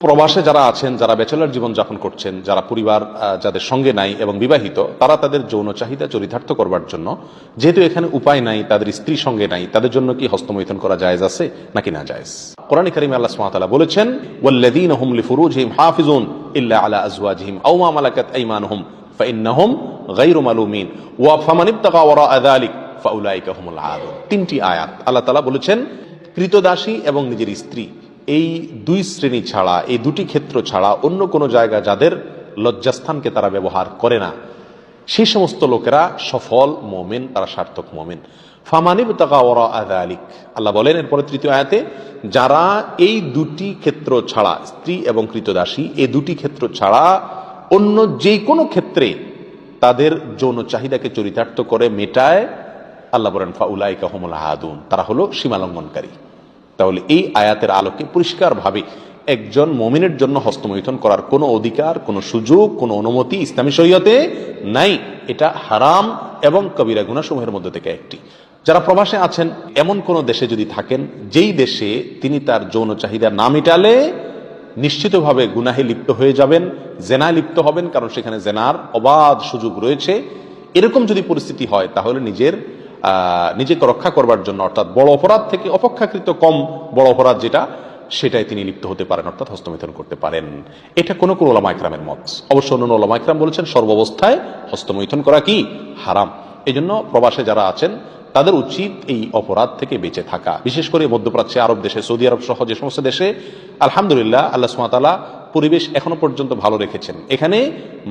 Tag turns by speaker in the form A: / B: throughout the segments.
A: প্রবাসে যারা আছেন, যারা ব্যাচেলর জীবন যাপন করছেন, যারা পরিবার যাদের সঙ্গে নাই এবং বিবাহিত, তারা তাদের যৌন চাহিদা চরিতার্থ করবার জন্য, যেহেতু এখানে উপায় নাই, তাদের স্ত্রী সঙ্গে নাই, তাদের জন্য কি হস্তমৈথুন করা জায়েজ আছে নাকি না জায়েজ? কোরআন কারীমে আল্লাহ সুবহানাহু ওয়া তাআলা বলেছেন, ওয়াল্লাযীনা হুম লিফুরুজিহিম হাফিজুন ইল্লা আলা আজওয়াজিহিম আও মা মালাকাত আইমানুহুম ফাইন্নাহুম গায়রু মালুমিন ওয়া ফামান ইবতাগা ওয়ারাআ যালিক ফাউলাইকা হুমুল আদুন। তিনটি আয়াত আল্লাহ তাআলা বলেছেন, কৃতদাসী এবং নিজের স্ত্রী, এই দুই শ্রেণী ছাড়া, এই দুটি ক্ষেত্র ছাড়া অন্য কোনো জায়গা যাদের লজ্জাস্থানকে তারা ব্যবহার করে না, সেই সমস্ত লোকেরা সফল মোমেন, তারা সার্থক মোমেন। ফামানিবতাগা ওয়ারাআ যালিক, আল্লাহ বলেন এরপরে তৃতীয় আয়াতে, যারা এই দুটি ক্ষেত্র ছাড়া, স্ত্রী এবং কৃতদাসী, এই দুটি ক্ষেত্র ছাড়া অন্য যে কোনো ক্ষেত্রে তাদের যৌন চাহিদাকে চরিতার্থ করে মেটায়, আল্লাহ বলেন ফাউলাইকা হুমুল আদুন, তারা হলো সীমালঙ্ঘনকারী। তাহলে এই আয়াতের আলোকে পরিষ্কারভাবে একজন মুমিনের জন্য হস্তমৈথুন করার কোনো অধিকার, কোনো সুযোগ, কোনো অনুমতি ইসলামী শরীয়তে নাই। এটা হারাম এবং কবিরা গুনাহসমূহের মধ্যে থেকে একটি। যারা প্রবাসে আছেন, এমন কোন দেশে যদি থাকেন যেই দেশে তিনি তার যৌন চাহিদা না মেটালে নিশ্চিতভাবে গুনাহে লিপ্ত হয়ে যাবেন, জেনায় লিপ্ত হবেন, কারণ সেখানে জেনার অবাধ সুযোগ রয়েছে, এরকম যদি পরিস্থিতি হয়, তাহলে নিজেকে রক্ষা করবার জন্য, অর্থাৎ বড় অপরাধ থেকে অপেক্ষাকৃত কম বড় অপরাধ যেটা, সেটাই তিনি লিপ্ত হতে পারেন, অর্থাৎ হস্তমৈথুন করতে পারেন। এটা কোন কোন উলামা ইকরামের মত। অবশ্য অন্য উলামা ইকরাম বলেছেন সর্বাবস্থায় হস্তমৈথুন করা কি হারাম। এই জন্য প্রবাসে যারা আছেন তাদের উচিত এই অপরাধ থেকে বেঁচে থাকা। বিশেষ করে মধ্যপ্রাচ্যে, আরব দেশে, সৌদি আরব সহ যে সমস্ত দেশে আলহামদুলিল্লাহ আল্লাহ সুবহানাহু ওয়া তাআলা পরিবেশ এখনো পর্যন্ত ভালো রেখেছেন, এখানে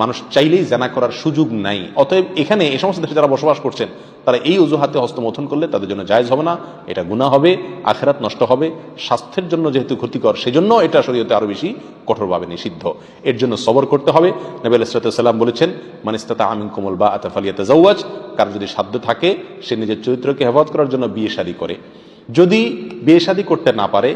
A: মানুষ চাইলেই জানা করার সুযোগ নাই। অতএব এখানে এই সমস্ত দেশে যারা বসবাস করছেন, তারা এই অজুহাতে হস্তমৈথুন করলে তাদের জন্য জায়েজ হবে না, এটা গুনাহ হবে, আখিরাত নষ্ট হবে, স্বাস্থ্যের জন্য যেহেতু ক্ষতিকর, সেজন্য এটা শরীয়তে আরো বেশি কঠোরভাবে নিষিদ্ধ। এর জন্য সবর করতে হবে। নবী আলাইহিস সালাম বলেছেন, মান ইসতাতা মিনকুমুল বাআতা ফালিয়াতাজাওয়াজ, কার যদি সাধ্য থাকে সে নিজের চরিত্রকে হেফাজত করার জন্য বিয়ে শাদী করে। যদি বিয়ে শাদী করতে না পারে,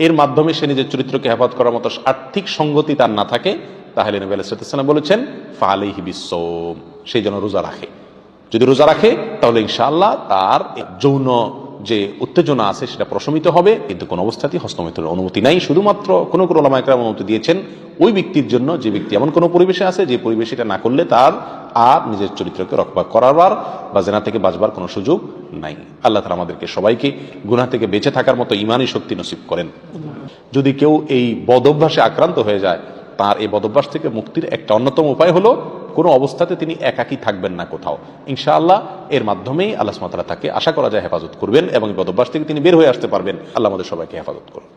A: এর মাধ্যমে সে নিজের চরিত্রকে হেফাজত করার মতো আর্থিক সঙ্গতি তার না থাকে, তাহলে নবী আলাইহিস সালাম বলেছেন ফালাইহি বিসসাওম, সেই জন্য রোজা রাখে। যদি রোজা রাখে তাহলে ইনশাআল্লাহ তার যৌন যে উত্তেজনা আছে সেটা প্রশমিত হবে, কিন্তু কোন অবস্থাতেই হস্তমৈথুনের অনুমতি নাই। শুধুমাত্র কোন কোন উলামা ইকরাম অনুমতি দিয়েছেন ওই ব্যক্তির জন্য, যে ব্যক্তি এমন কোন পরিবেশে আছে যে পরিবেশে এটা না করলে তার আর নিজের চরিত্রকে রক্ষা করাবার বা জেনা থেকে বাঁচবার কোনো সুযোগ নাই। আল্লাহ তাআলা আমাদেরকে সবাইকে গুনাহ থেকে বেঁচে থাকার মতো ঈমানী শক্তি নসিব করেন। যদি কেউ এই বদঅভ্যাসে আক্রান্ত হয়ে যায়, তার এই বদঅভ্যাস থেকে মুক্তির একটা অন্যতম উপায় হলো কোনো অবস্থাতে তিনি একাকী থাকবেন না কোথাও। ইনশাআল্লাহ এর মাধ্যমেই আল্লাহ সুবহানাহু ওয়া তাআলা তাকে আশা করা যায় হেফাজত করবেন এবং বদঅভ্যাস থেকে তিনি বের হয়ে আসতে পারবেন। আল্লাহ আমাদের সবাইকে হেফাজত করুন।